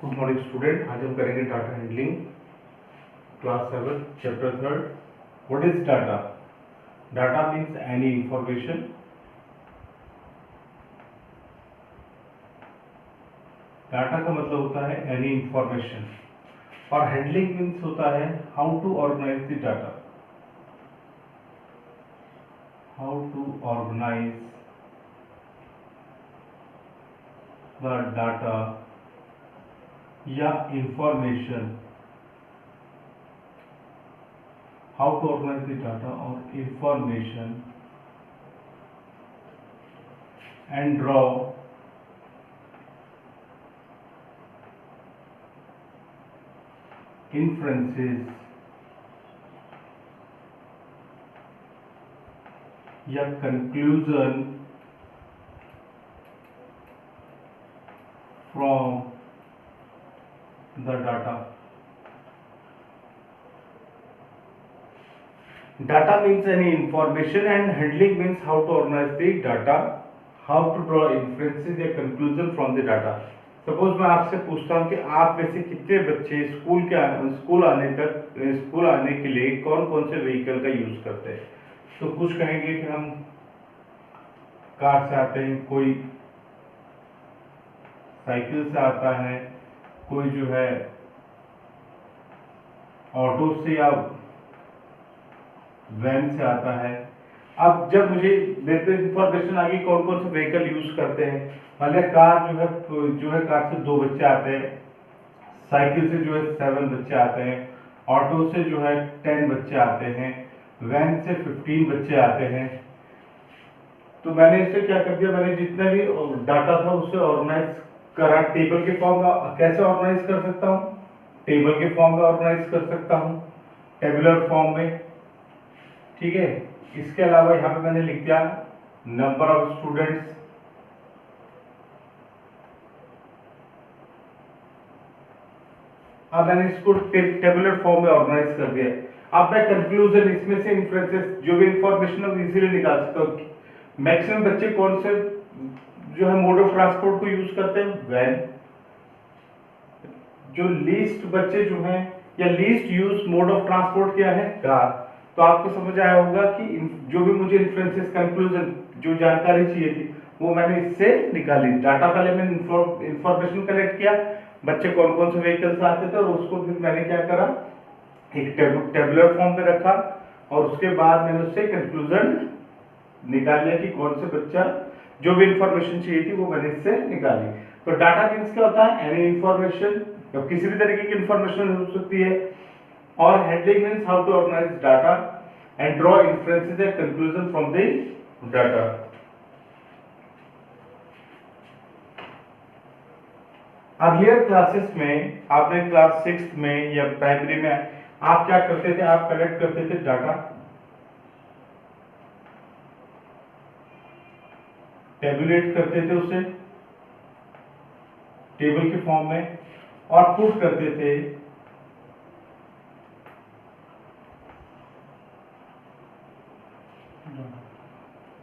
Good morning student. आज हम करेंगे data handling, class 7 chapter 3। What is data? Data means any information. Data का मतलब होता है एनी इंफॉर्मेशन और हैंडलिंग मीन्स होता है how to organise the data. How to organise the data या information. How to organise the data और information and draw inferences या conclusion from the data. Data means any information and handling means how to organize the data, how to draw inferences या conclusion from the data. Suppose मैं आपसे पूछता हूँ कि आप में से कितने बच्चे स्कूल आने के लिए कौन कौन से व्हीकल का यूज करते हैं, तो कुछ कहेंगे कि हम कार से आते हैं, कोई साइकिल से आता है, कोई जो है ऑटो से या वैन से आता है। अब जब मुझे मेरे इंफॉर्मेशन आ गई कौन कौन से व्हीकल यूज करते हैं, मान लिया कार जो है कार से 2 बच्चे आते हैं, साइकिल से जो है 7 बच्चे आते हैं, ऑटो से जो है 10 बच्चे आते हैं, वैन से 15 बच्चे आते हैं। तो मैंने इसे क्या कर दिया, मैंने जितना भी डाटा था उसे ऑर्गेनाइज करा टेबल के फॉर्म में। कैसे ऑर्गेनाइज कर सकता हूँ? टेबल के फॉर्म में ऑर्गेनाइज कर सकता हूँ, टेबुलर फॉर्म में। ठीक है, इसके अलावा यहाँ पे मैंने लिख दिया नंबर ऑफ स्टूडेंट्स, अब मैंने इसको टेबुलर फॉर्म में ऑर्गेनाइज कर दिया। अब मैं कंक्लूजन, इसमें से इंफरेंसेस जो भी इंफॉर्मेशन है इजीली निकाल सकता हूँ। मैक्सिमम बच्चे कौन से जो है मोड ऑफ ट्रांसपोर्ट को यूज करते हैं? वैन। जो लीस्ट बच्चे जो हैं या least use mode of transport क्या है? कार। तो आपको समझ आया होगा कि जो भी मुझे इंफरेंसेस कंक्लूजन जो जानकारी चाहिए थी वो मैंने इससे निकाली। डाटा पहले मैंने इंफॉर्मेशन कलेक्ट किया, बच्चे कौन कौन से व्हीकल से आते थे, और उसको फिर मैंने क्या करा, एक टेबुलर फॉर्म पे रखा, और उसके बाद मैंने उससे कंक्लूजन निकाल लिया कि कौन से बच्चा जो भी इंफॉर्मेशन चाहिए थी वो मैंने इससे निकाली। तो डाटा मीन्स क्या होता है? एनी इंफॉर्मेशन, तो किसी भी तरीके की इंफॉर्मेशन हो सकती है। और handling means how to organise data and draw inferences and conclusion from the data. Earlier classes में आपने क्लास 6 में या प्राइमरी में आप क्या करते थे? आप कलेक्ट करते थे डाटा, टेबुलेट करते थे उसे टेबल के फॉर्म में, और पुट करते थे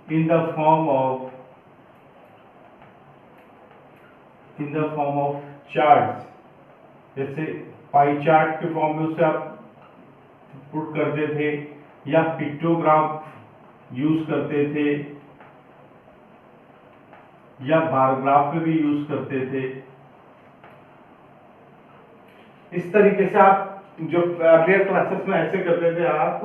in the form of charts। जैसे पाई चार्ट के फॉर्म में उसे आप पुट करते थे, या पिक्टोग्राफ यूज करते थे, या बार ग्राफ में भी यूज करते थे। इस तरीके से आप जो अर्लियर क्लासेस में ऐसे करते थे आप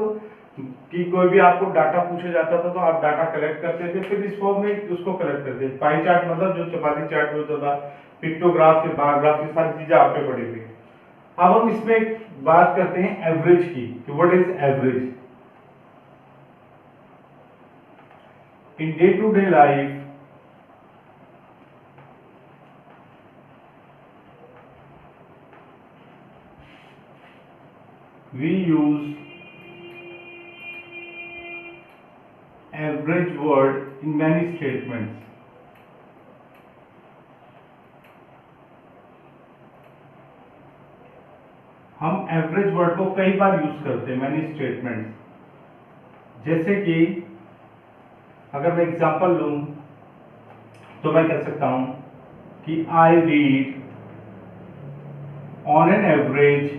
कि कोई भी आपको डाटा पूछा जाता था तो आप डाटा कलेक्ट करते थे, फिर इस फॉर्म में उसको कलेक्ट करते थे। पाई चार्ट मतलब जो चपाती चार्ट में होता था, पिक्टोग्राफ या बार ग्राफ, ये सारी चीजें आप पे पड़ी हुई। अब हम इसमें बात करते हैं एवरेज की, what is average in day to day life. We use average word in many statements. हम एवरेज वर्ड को कई बार यूज करते हैं मैनी स्टेटमेंट्स। जैसे कि अगर मैं एग्जांपल लूं तो मैं कह सकता हूं कि I read on an average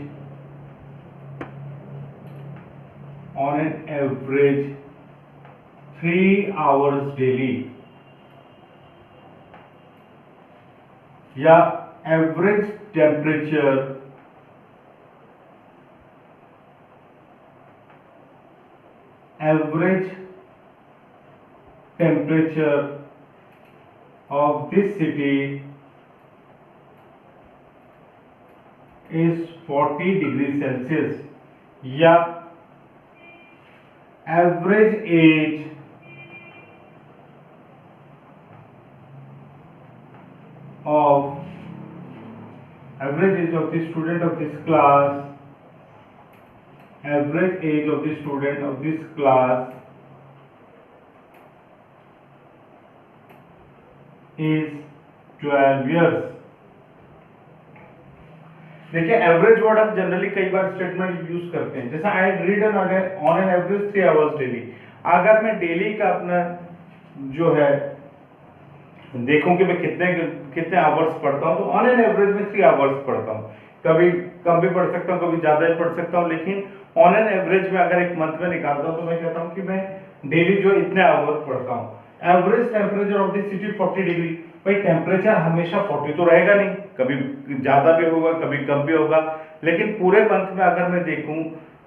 3 hours daily, या average temperature of this city is 40 degree Celsius, या average age of the student of this class, average age of the student of this class is 12 years. देखिए average word हम generally कई बार statement use करते हैं, जैसे I read on an average 3 hours daily. अगर मैं daily का अपना जो है देखूं कि मैं कितने आवर्स पढ़ता हूं, तो ऑन एन एवरेज में 3 आवर्स पढ़ता हूं। कभी कम भी पढ़ सकता हूं, कभी ज्यादा भी पढ़ सकता हूं, लेकिन ऑन एन एवरेज में अगर एक मंथ में निकालता हूं तो मैं कहता हूं कि मैं डेली जो इतने आवर पढ़ता हूं। Average temperature of the city 40 degree. भाई टेम्परेचर हमेशा 40 तो रहेगा नहीं, कभी ज्यादा भी होगा, कभी कम भी होगा, लेकिन पूरे मंथ में अगर मैं देखूं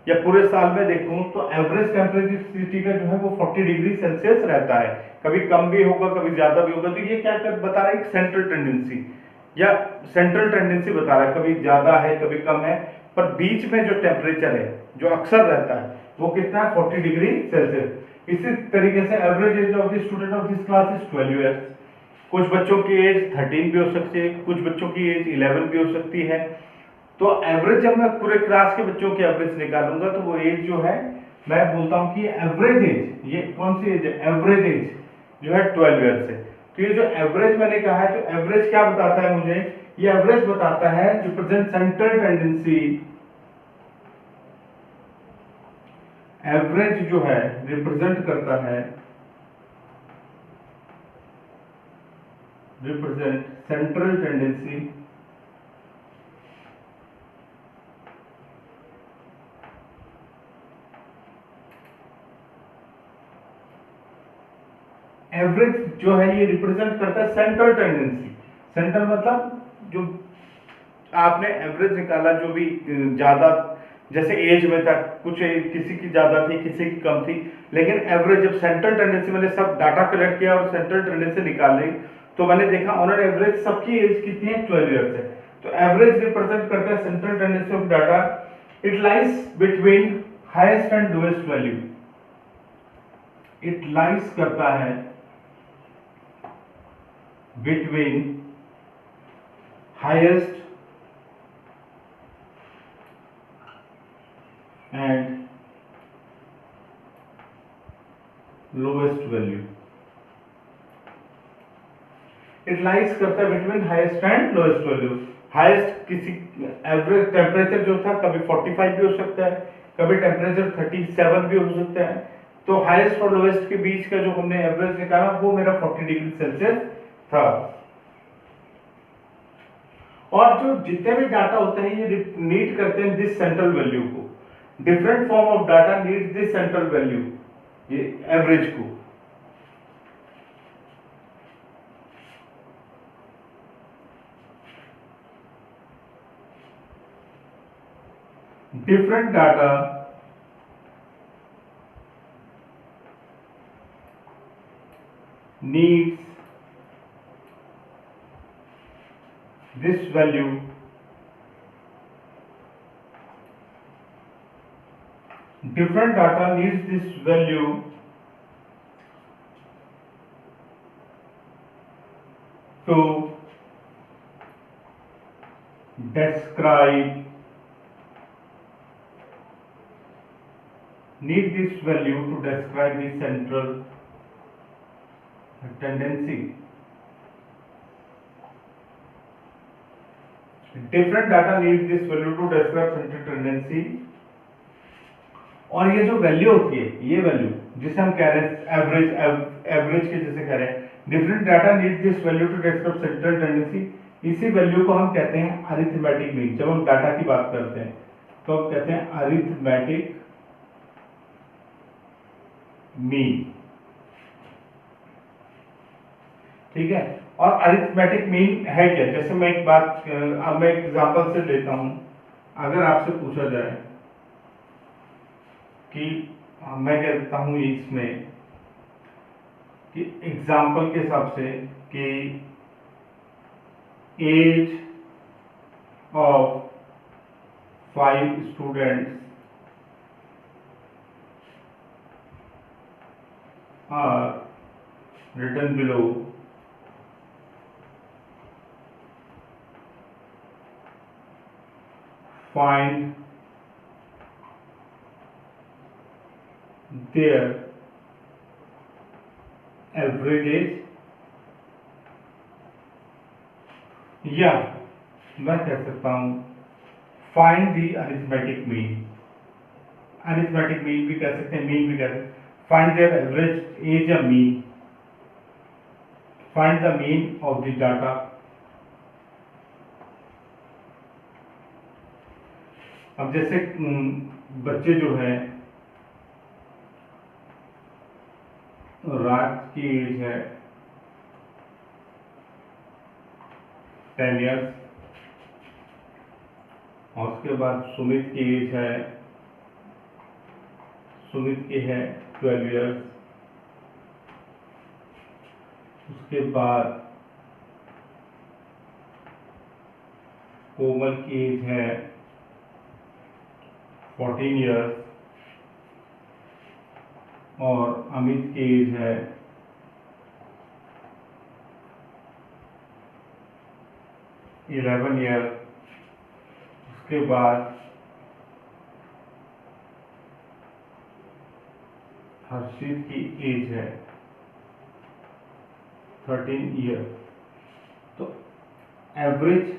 या पूरे साल में देखूं तो एवरेज टेम्परेचर सिटी का जो है वो 40 डिग्री सेल्सियस रहता है। कभी कम भी होगा, कभी ज्यादा भी होगा। तो ये क्या बता रहा है, एक सेंट्रल टेंडेंसी या सेंट्रल टेंडेंसी बता रहा है, कभी ज्यादा है कभी कम है, पर बीच में जो टेम्परेचर है जो अक्सर रहता है वो कितना है, 40 डिग्री सेल्सियस। इसी तरीके से average age of the student of this class is 12 years. कुछ बच्चों की एज 13 भी हो सकती है, कुछ बच्चों की एज 11 भी हो सकती है। तो एवरेज जब मैं पूरे क्लास के बच्चों की एवरेज निकालूंगा तो वो एज जो है मैं बोलता हूं कि एवरेज एज, ये कौन सी एज है, एवरेज एज जो है 12 ईयर्स है। तो ये जो एवरेज मैंने कहा है, तो एवरेज क्या बताता है मुझे, ये एवरेज बताता है रिप्रेजेंट सेंट्रल टेंडेंसी। एवरेज जो है रिप्रेजेंट करता है, रिप्रेजेंट सेंट्रल टेंडेंसी एवरेज जो है ये रिप्रेजेंट करता है सेंट्रल टेंडेंसी। सेंट्रल मतलब जो आपने एवरेज निकाला, जो भी ज्यादा, जैसे एज में था कुछ किसी की ज्यादा थी किसी की कम थी, लेकिन एवरेज जब सेंट्रल टेंडेंसी मैंने सब डाटा कलेक्ट किया और सेंट्रल टेंडेंसी निकाल ली तो मैंने देखा ऑन एन एवरेज सबकी एज कितनी है, 12 ईयर्स है। तो एवरेज रिप्रेजेंट करता है central tendency of data. It lies between highest and lowest value. It lies करता है between highest and lowest value. It lies करता है between highest and lowest value. Highest किसी एवरेज टेम्परेचर जो था कभी 45 भी हो सकता है, कभी टेम्परेचर 37 भी हो सकता है। तो हाईएस्ट और लोएस्ट के बीच का जो हमने एवरेज निकाला वो मेरा 40 डिग्री सेल्सियस था। और जो जितने भी डाटा होते हैं ये नीड करते हैं दिस सेंट्रल वैल्यू को। Different form of data need this central value, ये एवरेज को। Different data needs this value different data needs this value to describe the central tendency. Different data need this value to describe central tendency। और ये जो value होती है, ये value जिसे हम कह रहे हैं एवरेज के जैसे कह रहे हैं, different data need this value to describe central tendency. इसी वैल्यू को हम कहते हैं अरिथमेटिक मीन। जब हम डाटा की बात करते हैं तो हम कहते हैं अरिथमेटिक मीन, ठीक है। और अरिथमेटिक मीन है क्या? जैसे मैं एक बात, अब मैं एक एग्जांपल से लेता हूं। अगर आपसे पूछा जाए कि मैं कहता हूं इसमें कि एग्जांपल के हिसाब से कि age of 5 students are written below, find their average age, या मैं कह सकता हूं find the arithmetic mean. Arithmetic mean भी कह सकते हैं, मीन भी कह सकते हैं। फाइंड देयर एवरेज एज या mean, find the mean of the data. अब जैसे बच्चे जो है, राज की एज है 10 इयर्स, और उसके बाद सुमित की एज है, सुमित की है 12 इयर्स, उसके बाद कोमल की एज है 14 इयर्स, और अमित की एज है 11 ईयर। उसके बाद हर्षित की एज है 13 ईयर। तो एवरेज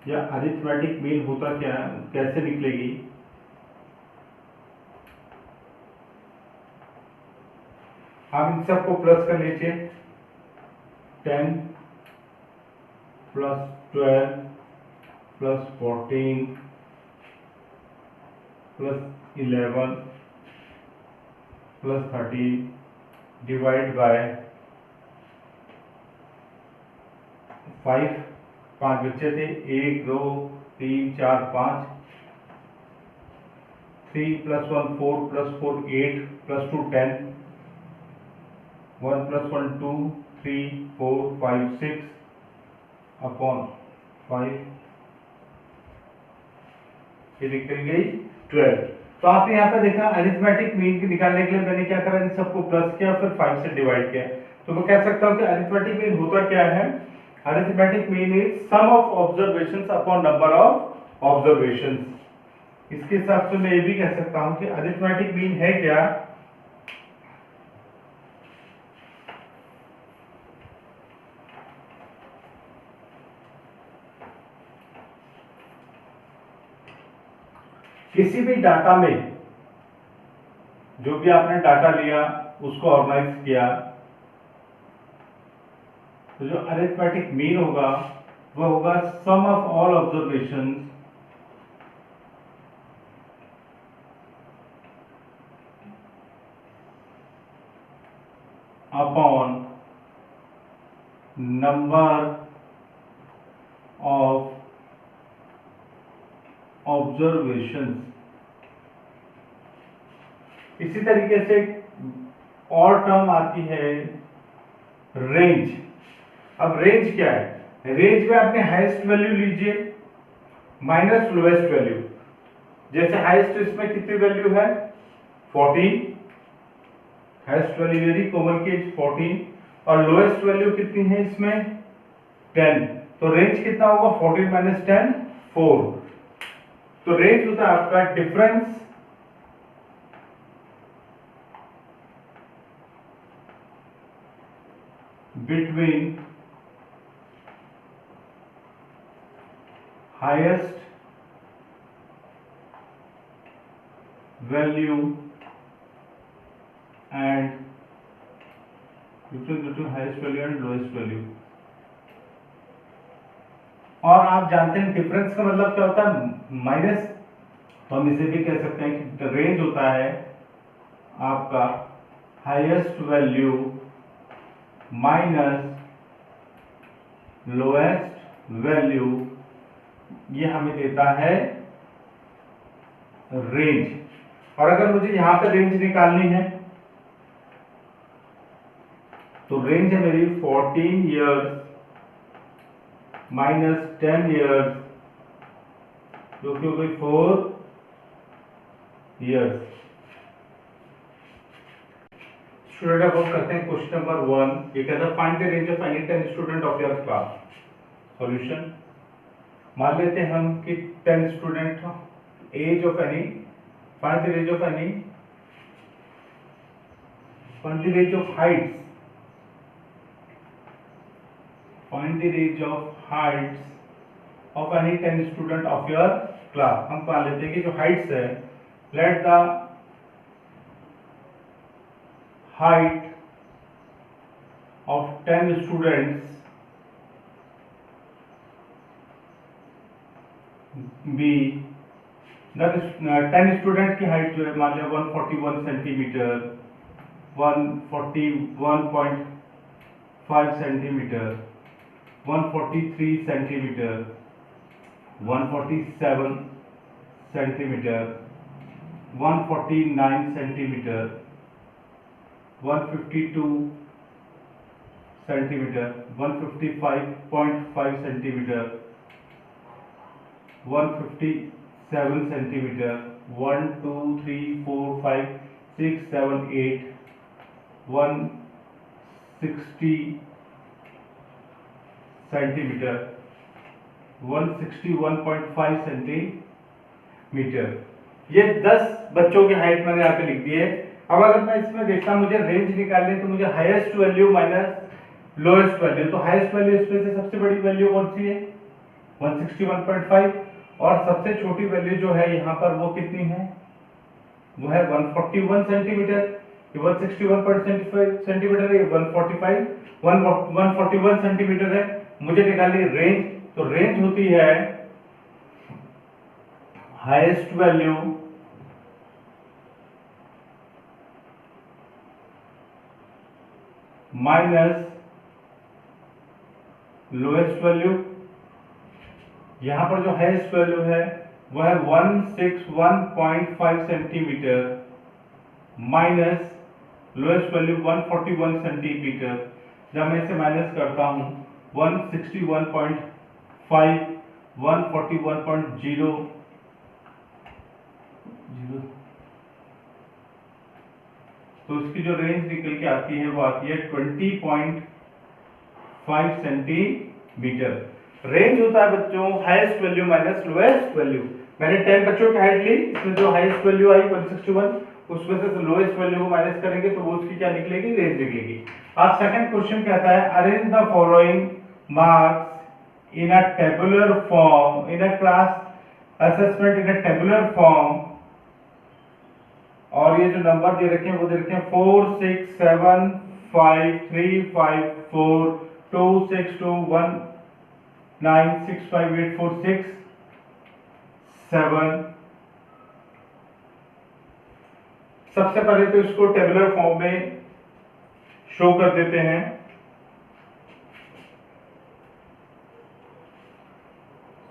या अरिथमेटिक मीन होता क्या, कैसे निकलेगी? आप इन सबको प्लस कर लीजिए। 10 plus 12 plus 14 plus 11 plus 13 divide by 5। 5 बच्चे थे, 1 2 3 4 5, 3 plus 1 4 plus 4 8 plus 2 10, 1 plus 1 2 3 4 5 6 upon 5, ये निकल गई 12। तो आपने यहाँ पे देखा अरिथमेटिक मीन की निकालने के लिए मैंने क्या करा, इन सबको प्लस किया फिर 5 से डिवाइड किया। तो मैं कह सकता हूँ कि अरिथमेटिक मीन होता क्या है? Arithmetic mean is sum of observations upon number of observations. इसके हिसाब से मैं ये भी कह सकता हूँ कि अरिथमेटिक मीन है क्या? किसी भी डाटा में जो भी आपने डाटा लिया उसको ऑर्गेनाइज किया, तो जो अरिथमेटिक मीन होगा वो होगा sum of all observations upon number of observations. इसी तरीके से और टर्म आती है रेंज। अब रेंज क्या है? रेंज में आपने हाईएस्ट वैल्यू लीजिए माइनस लोएस्ट वैल्यू। जैसे हाईएस्ट इसमें कितनी वैल्यू है? 14, हाईएस्ट वैल्यू मेरी कोमल की 14, और लोएस्ट वैल्यू कितनी है इसमें? 10। तो रेंज कितना होगा? 14 माइनस 10 4। तो रेंज होता है आपका difference between highest value and difference between highest value and lowest value. और आप जानते हैं डिफरेंस का मतलब क्या होता है, माइनस। तो हम इसे भी कह सकते हैं कि रेंज होता है आपका highest value minus lowest value, ये हमें देता है रेंज। और अगर मुझे यहां पे रेंज निकालनी है तो रेंज है मेरी 14 ईयर्स माइनस 10 ईयर्स, जो कि हो गई 4 ईयर्स। स्टूडेंट अब हम करते हैं क्वेश्चन नंबर 1। ये कहता है find the range of any 10 student of your class. Solution, मान लेते हैं हम कि 10 student, age of any, find the range of any, find the range of heights, find the range of heights of any 10 student of your class. हम मान लेते हैं कि जो हाइट्स है, let the height of 10 students be, that is 10 student की height जो है मान लिया 141 centimetre, 141.5 centimetre, 143 centimetre, 147 centimetre, 149 centimetre, 152 centimetre, 155.5 centimetre, 157 centimetre, 1 2 3 4 5 6 7 8, 160 centimetre, 161.5 centimetre. ये 10 बच्चों की हाइट मैंने यहाँ पे लिख दी है। अब अगर मैं इसमें देखता हूं मुझे रेंज निकालनी है तो मुझे highest value minus lowest value, तो हाईएस्ट वैल्यू इसमें से सबसे बड़ी वैल्यू कौन सी है 161.5, और सबसे छोटी वैल्यू जो है यहाँ पर वो कितनी है, वो है 141 सेंटीमीटर। ये 161.5 सेंटीमीटर है, 141 सेंटीमीटर है। मुझे निकालनी रेंज, तो रेंज होती है highest value minus lowest value. यहां पर जो हाईएस्ट वैल्यू है वो है 161.5 centimetre minus lowest value 141 centimetre. जब मैं इसे माइनस करता हूं 161.5 141.0, तो इसकी जो रेंज निकल के आती है वो आती है 20.5 सेंटीमीटर। रेंज होता है बच्चों highest value minus lowest value. मैंने 10 बच्चों की हाइट ली, इसमें जो हाईएस्ट वैल्यू आई 161, उसमें से लोएस्ट वैल्यू को माइनस करेंगे तो वो उसकी क्या निकलेगी, रेंज निकलेगी। अब सेकंड क्वेश्चन कहता है arrange the following marks in a tabular form in a class assessment in a tabular form. और ये जो नंबर दे रखे हैं वो दे रखे हैं 4 6 7 5 3 5 4 2 6 2 1 9 6 5 8 4 6 7। सबसे पहले तो इसको टेबुलर फॉर्म में शो कर देते हैं।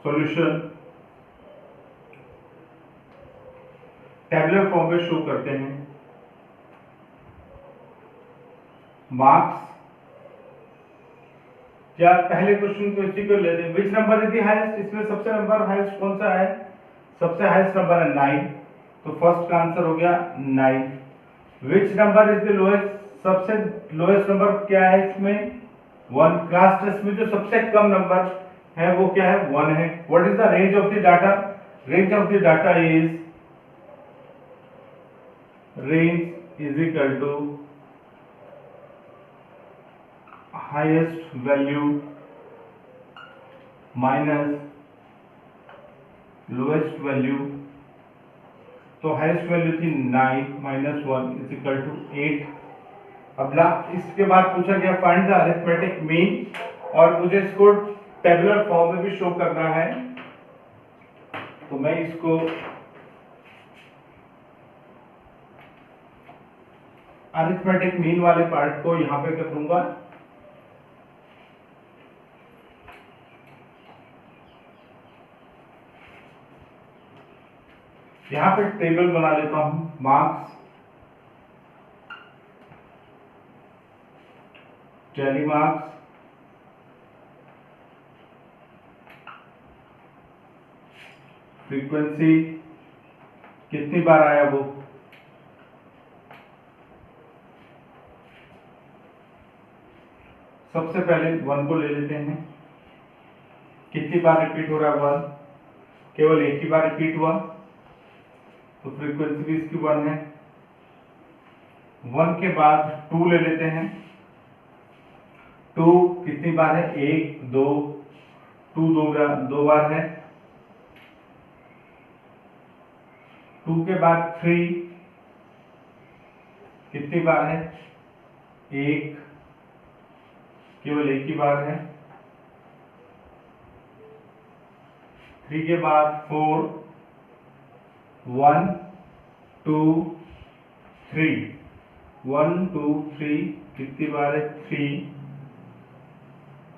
सॉल्यूशन, टेबुलर फॉर्म में शो करते हैं मार्क्स। या पहले क्वेश्चन को इसी को लेते हैं, which number is the highest, इसमें सबसे नंबर हाईएस्ट कौन सा है, सबसे हाईएस्ट नंबर है 9, तो फर्स्ट का आंसर हो गया 9। Which number is the lowest, सबसे लोएस्ट नंबर क्या है इसमें 1। क्लास टेस्ट में जो सबसे कम नंबर है वो क्या है 1 है। What is the range of the data, range of the data is range is equal to highest value minus lowest value। तो हाईएस्ट वैल्यू थी 9 माइनस 1 इज इक्वल टू 8। अब इसके बाद पूछा गया फाइंड द अरिथमेटिक मीन, और मुझे इसको टेबुलर फॉर्म में भी शो करना है, तो मैं इसको अरिथमेटिक मीन वाले पार्ट को यहां पे कर दूंगा। यहां पे टेबल बना लेता हूं, मार्क्स, टैली मार्क्स, फ्रीक्वेंसी कितनी बार आया वो, सबसे पहले 1 को ले लेते हैं, कितनी बार रिपीट हो रहा है 1, केवल एक ही बार रिपीट हुआ, तो फ्रीक्वेंसी भी इसकी 1 है। 1 के बाद 2 ले लेते हैं, 2 कितनी बार है, 1 2, 2 दो बार है। 2 के बाद 3 कितनी बार है, 1, केवल एक ही बार है। 3 के बाद 4, 1 2 3, 1 2 3 कितनी बार है, 3।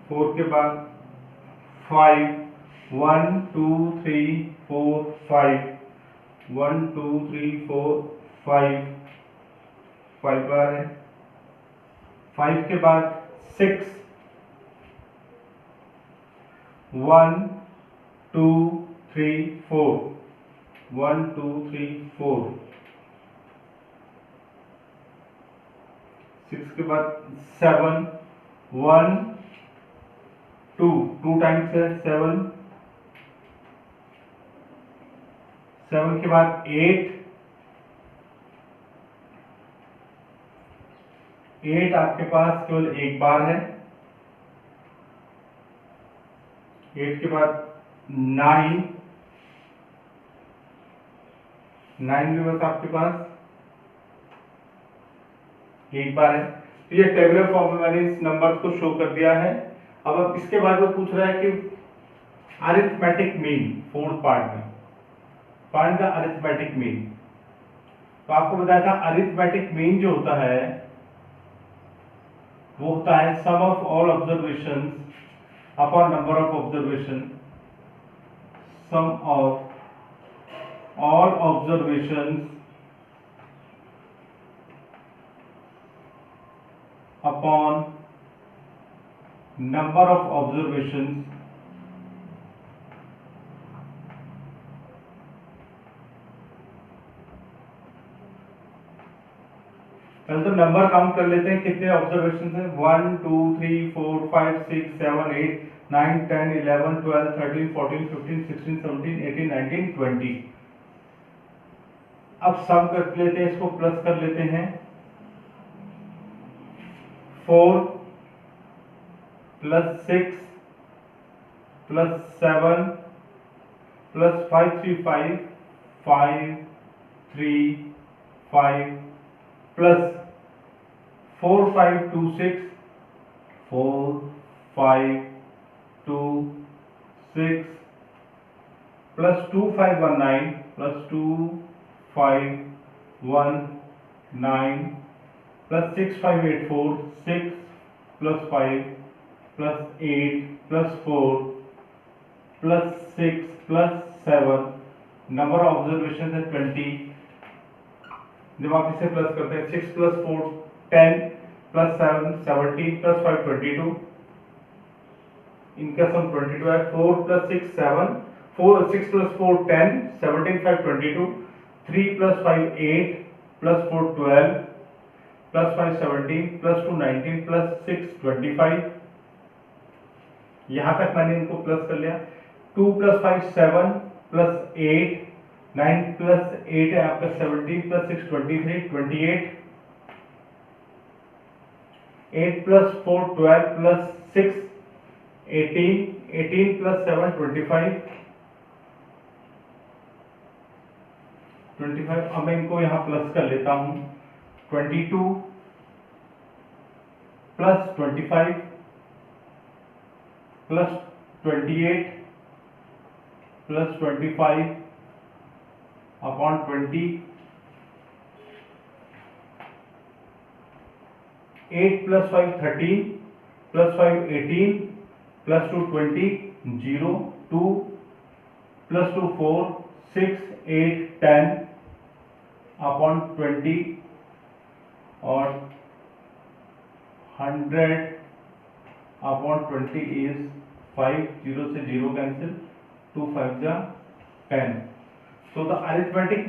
4 के बाद 5, 1 2 3 4 5, 1 2 3 4 5, 5 बार है। 5 के बाद 6, 1 2 3 4, 1 2 3 4। 6 के बाद 7, 1 2 टाइम्स है 7। 7 के बाद 8, 8 आपके पास केवल एक बार है। 8 के बाद 9, 9 भी बस आपके पास एक बार है। तो ये टेबुलर फॉर्म में मैंने इस नंबर को शो कर दिया है। अब इसके बाद वो पूछ रहा है कि अरिथमेटिक मीन, 4th पार्ट में फाइंड द अरिथमेटिक मीन। तो आपको बताया था अरिथमेटिक मीन जो होता है वो होता है sum of all observations upon number of observation, sum of all observations upon number of observations पहले तो नंबर काउंट कर लेते हैं, कितने ऑब्जर्वेशन है, 1 2 3 4 5 6 7 8 9 10 11 12 13 14 15 16 17 18 19 20। अब सम कर लेते हैं, इसको प्लस कर लेते हैं। 4 plus 6 plus 7 plus 5 3 5 5 3 5 plus 4 5 2 6 4 5 2 6 plus 2 5 1 9 plus 2 5 1 9 plus 6 5 8 4 6 plus 5 plus 8 plus 4 plus 6 plus 7। Number of observation है 20। जब आप इसे प्लस करते हैं 6 प्लस 4 10 प्लस 7 17 प्लस 5 22, इनका सम 22 है। 4 plus 6 7, 6 plus 4 10, 17 5 22, 3 plus 5 8 plus 4 12 plus 5 17 plus 2 19 plus 6 25। यहां तक मैंने इनको प्लस कर लिया। 2 प्लस 5 7 प्लस 8 9 प्लस 8 है आपका 17 प्लस 6 23 28। 8 plus 4 12 plus 6 18 18 plus 7 25 25। अब मैं इनको यहां प्लस कर लेता हूं। 22 plus 25 plus 28 plus 25 upon 20, 8 plus 5 13 plus 5 18 plus 2 20, 0 2 plus 2 4 6 8 10 upon 20 और 100 upon 20 is 5, 0 से 0 cancel, 2 5 जा 10. So the arithmetic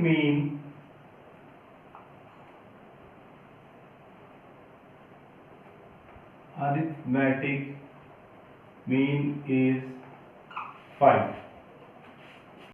mean is 5.